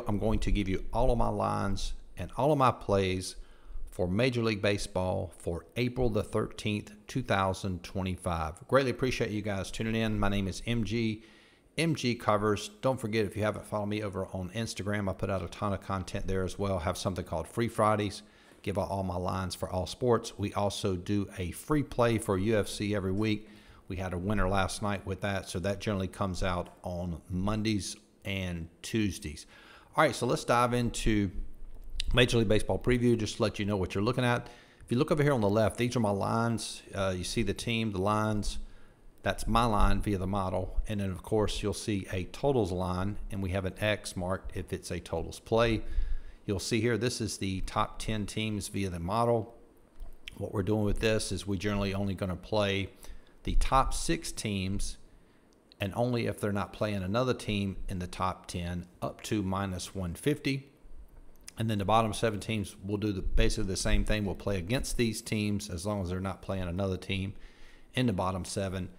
I'm going to give you all of my lines and all of my plays for Major League Baseball for April the 13th, 2025. Greatly appreciate you guys tuning in. My name is MGCovers. Don't forget, if you haven't followed me over on Instagram, I put out a ton of content there as well. I have something called Free Fridays. Give out all my lines for all sports. We also do a free play for UFC every week. We had a winner last night with that, so that generally comes out on Mondays and Tuesdays. All right, so let's dive into Major League Baseball preview, just to let you know what you're looking at. If you look over here on the left, these are my lines. You see the team, the lines. That's my line via the model. And then, of course, you'll see a totals line, and we have an X marked if it's a totals play. You'll see here, this is the top 10 teams via the model. What we're doing with this is we generally only going to play the top 6 teams, and only if they're not playing another team in the top 10 up to minus 150. And then the bottom 7 teams will do basically the same thing. We'll play against these teams as long as they're not playing another team in the bottom 7,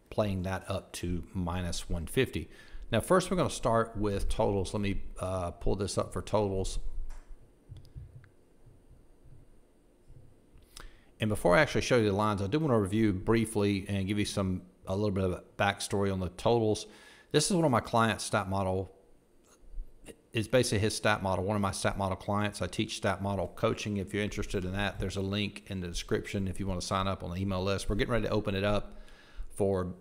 playing that up to minus 150. Now, first we're going to start with totals. Let me pull this up for totals. And before I actually show you the lines, I do want to review briefly and give you a little bit of a backstory on the totals. This is one of my clients' stat model. It's basically his stat model, one of my stat model clients. I teach stat model coaching. If you're interested in that, there's a link in the description if you want to sign up on the email list. We're getting ready to open it up for,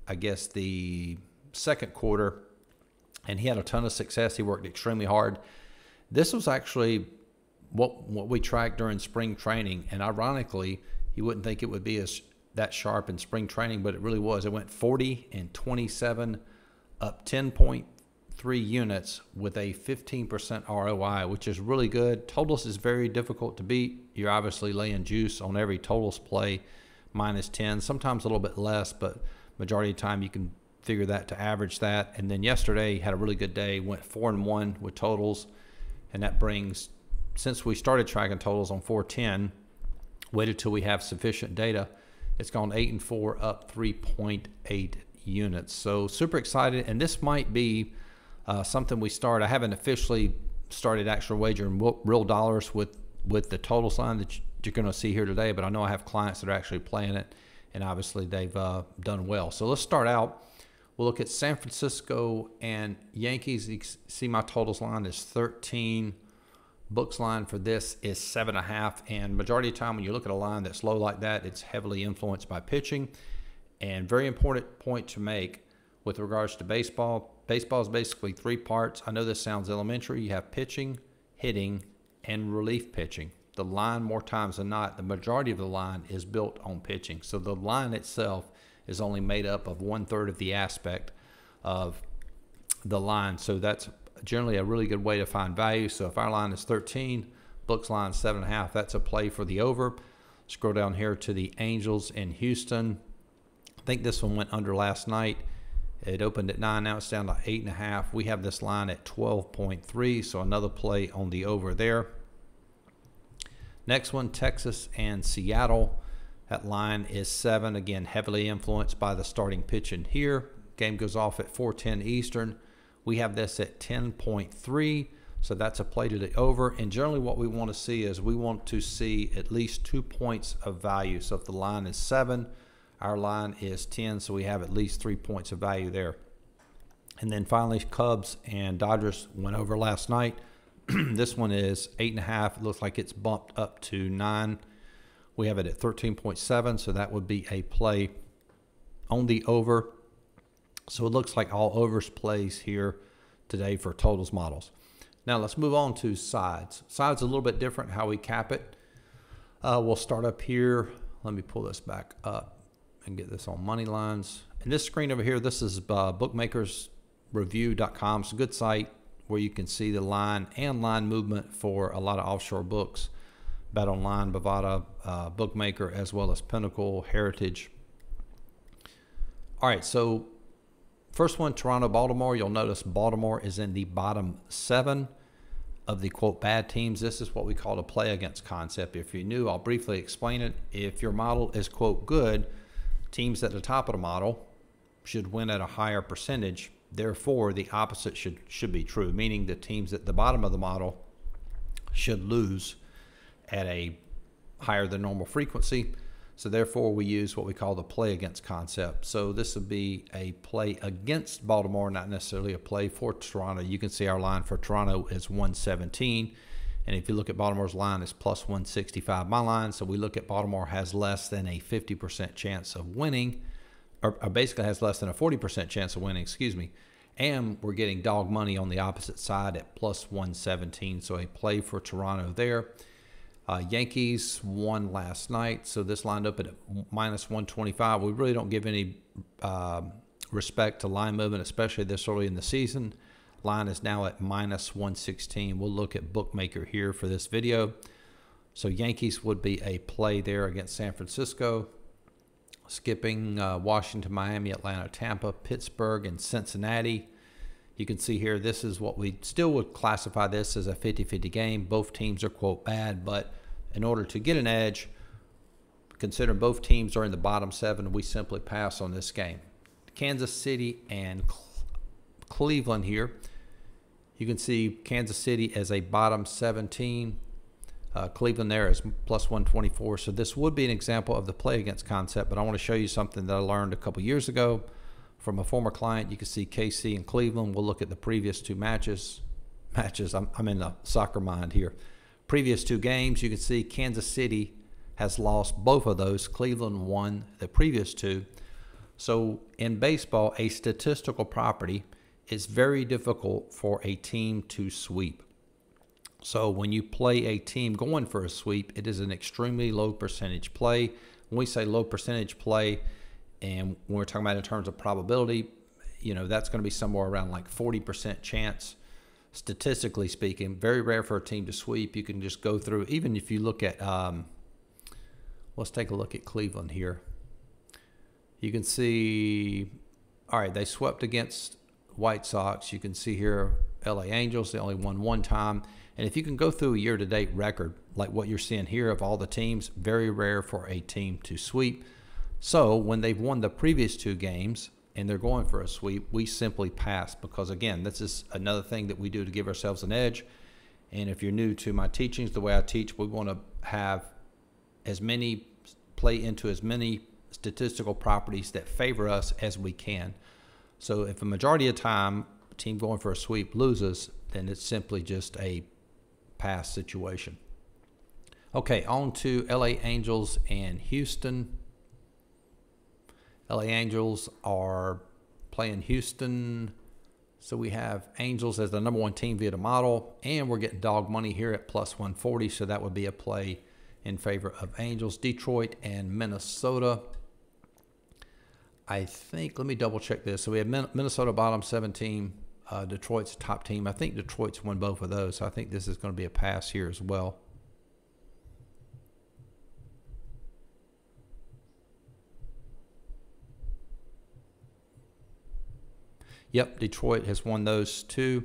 I guess, the second quarter. And he had a ton of success. He worked extremely hard. This was actually what we tracked during spring training, and ironically, you wouldn't think it would be that sharp in spring training, but it really was. It went 40 and 27, up 10.3 units with a 15% ROI, which is really good. Totals is very difficult to beat. You're obviously laying juice on every totals play, minus 10, sometimes a little bit less, but majority of the time you can figure that to average that. And then yesterday had a really good day, went 4-1 with totals, and that brings, since we started tracking totals on 410, waited till we have sufficient data, it's gone 8-4, up 3.8 units. So super excited, and this might be something we start. I haven't officially started actual wagering real dollars with the totals line that you're going to see here today, but I know I have clients that are actually playing it, and obviously they've done well. So let's start out. We'll look at San Francisco and Yankees. You can see my totals line is 13. Books line for this is 7.5, and majority of the time when you look at a line that's low like that, it's heavily influenced by pitching. And very important point to make with regards to baseball. Baseball is basically 3 parts. I know this sounds elementary. You have pitching, hitting, and relief pitching. The line, more times than not, the majority of the line is built on pitching. So the line itself is only made up of 1/3 of the aspect of the line. So that's generally a really good way to find value. So if our line is 13, books line 7.5, that's a play for the over. Scroll down here to the Angels in Houston. I think this one went under last night. It opened at 9, now it's down to 8.5. We have this line at 12.3, so another play on the over there. Next one, Texas and Seattle. That line is 7, again, heavily influenced by the starting pitching here. Game goes off at 4:10 Eastern. We have this at 10.3, so that's a play to the over. And generally what we want to see is we want to see at least 2 points of value. So if the line is 7, our line is 10, so we have at least 3 points of value there. And then finally, Cubs and Dodgers went over last night. This one is 8.5. It looks like it's bumped up to 9. We have it at 13.7, so that would be a play on the over. So it looks like all overs plays here today for totals models. Now let's move on to sides. Sides a little bit different how we cap it. We'll start up here. Let me pull this back up and get this on money lines. And this screen over here, this is bookmakersreview.com. It's a good site where you can see the line and line movement for a lot of offshore books. Bet Online, Bovada, Bookmaker, as well as Pinnacle, Heritage. All right, so first one, Toronto, Baltimore. You'll notice Baltimore is in the bottom 7 of the, quote, bad teams. This is what we call a play against concept. If you're new, I'll briefly explain it. If your model is, quote, good, teams at the top of the model should win at a higher percentage Therefore, the opposite should be true, meaning the teams at the bottom of the model should lose at a higher than normal frequency. So therefore, we use what we call the play against concept. So this would be a play against Baltimore, not necessarily a play for Toronto. You can see our line for Toronto is 117. And if you look at Baltimore's line, it's plus 165, my line. So we look at Baltimore has less than a 50% chance of winning, or basically has less than a 40% chance of winning, excuse me. And we're getting dog money on the opposite side at plus 117. So a play for Toronto there. Yankees won last night, so this lined up at minus 125. We really don't give any respect to line movement, especially this early in the season. Line is now at minus 116. We'll look at bookmaker here for this video. So Yankees would be a play there against San Francisco. Skipping Washington, Miami, Atlanta, Tampa, Pittsburgh, and Cincinnati. You can see here, this is what we still would classify this as a 50-50 game. Both teams are, quote, bad, but in order to get an edge, considering both teams are in the bottom 7, we simply pass on this game. Kansas City and Cleveland here. You can see Kansas City as a bottom 17. Cleveland there is plus 124. So this would be an example of the play against concept, but I want to show you something that I learned a couple years ago from a former client. You can see KC and Cleveland. We'll look at the previous two matches. I'm in the soccer mind here. Previous two games, you can see Kansas City has lost both of those. Cleveland won the previous two. So in baseball, a statistical property is very difficult for a team to sweep. So when you play a team going for a sweep, it is an extremely low percentage play. When we say low percentage play, and when we're talking about in terms of probability, you know, that's going to be somewhere around like 40% chance, statistically speaking. Very rare for a team to sweep. You can just go through, even if you look at, let's take a look at Cleveland here. You can see, all right, they swept against White Sox. You can see here, LA Angels, they only won one time. And if you can go through a year-to-date record, like what you're seeing here of all the teams, very rare for a team to sweep. So when they've won the previous two games and they're going for a sweep, we simply pass because, again, this is another thing that we do to give ourselves an edge. And if you're new to my teachings, the way I teach, we want to have as many, play into as many statistical properties that favor us as we can. So if a majority of the time a team going for a sweep loses, then it's simply just a pass situation. Okay, on to LA Angels and Houston. LA Angels are playing Houston. So we have Angels as the #1 team via the model, and we're getting dog money here at plus 140. So that would be a play in favor of Angels. Detroit and Minnesota. I think, let me double check this. So we have Minnesota bottom 17, Detroit's top team. I think Detroit's won both of those. So I think this is going to be a pass here as well. Yep, Detroit has won those two.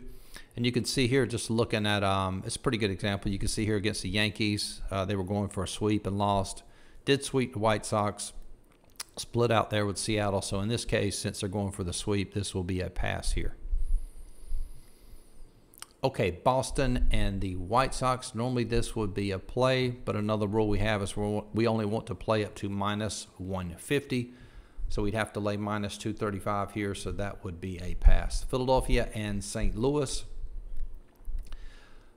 And you can see here, just looking at, it's a pretty good example. You can see here against the Yankees, they were going for a sweep and lost. Did sweep the White Sox, split out there with Seattle. So in this case, since they're going for the sweep, this will be a pass here. Okay, Boston and the White Sox. Normally this would be a play, but another rule we have is we only want to play up to minus 150. So we'd have to lay minus 235 here, so that would be a pass. Philadelphia and St. Louis.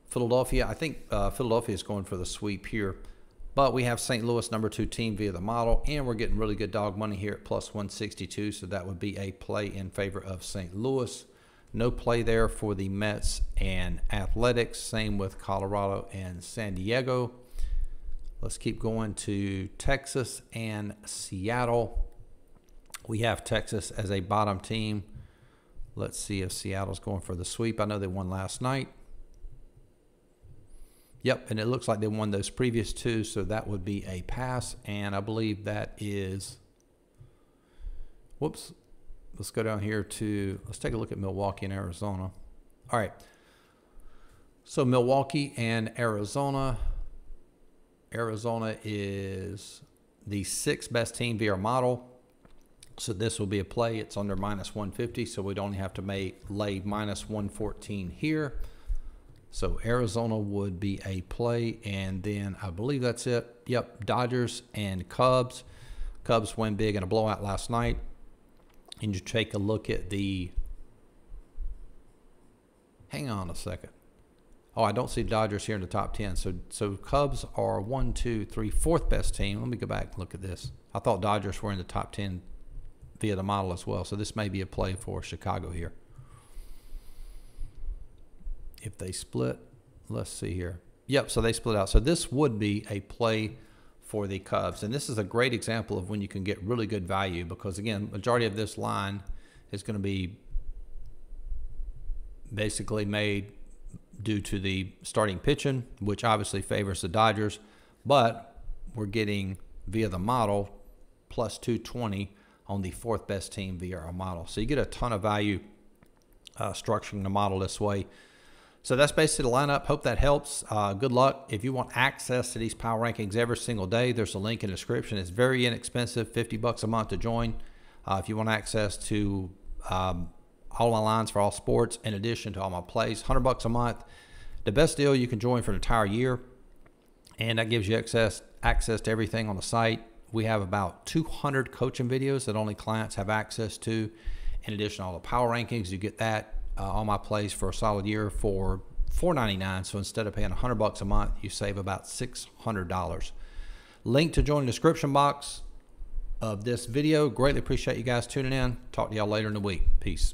Philadelphia, I think Philadelphia is going for the sweep here. But we have St. Louis #2 team via the model, and we're getting really good dog money here at plus 162, so that would be a play in favor of St. Louis. No play there for the Mets and Athletics. Same with Colorado and San Diego. Let's keep going to Texas and Seattle. We have Texas as a bottom team. Let's see if Seattle's going for the sweep. I know they won last night. Yep, and it looks like they won those previous two, so that would be a pass. And I believe that is, whoops, let's go down here to, let's take a look at Milwaukee and Arizona. All right, so Milwaukee and Arizona. Arizona is the 6th best team via our model. So this will be a play. It's under -150, so we'd only have to lay -114 here. So Arizona would be a play, and then I believe that's it. Yep, Dodgers and Cubs. Cubs win big in a blowout last night. And you take a look at the, hang on a second. Oh, I don't see Dodgers here in the top 10. So Cubs are 1, 2, 3, fourth best team. Let me go back and look at this. I thought Dodgers were in the top 10 via the model as well. So this may be a play for Chicago here. If they split, let's see here. Yep, so they split out. So this would be a play for the Cubs. And this is a great example of when you can get really good value because, again, majority of this line is going to be basically made due to the starting pitching, which obviously favors the Dodgers. But we're getting, via the model, plus 220 on the fourth best team via our model. So you get a ton of value structuring the model this way. So that's basically the lineup. Hope that helps. Good luck. If you want access to these power rankings every single day, there's a link in the description. It's very inexpensive, $50 a month to join. If you want access to all my lines for all sports, in addition to all my plays, $100 a month. The best deal, you can join for an entire year, and that gives you access to everything on the site. We have about 200 coaching videos that only clients have access to. In addition to all the power rankings, you get that. All my plays for a solid year for $4.99. So instead of paying $100 a month, you save about $600. Link to join the description box of this video. Greatly appreciate you guys tuning in. Talk to y'all later in the week. Peace.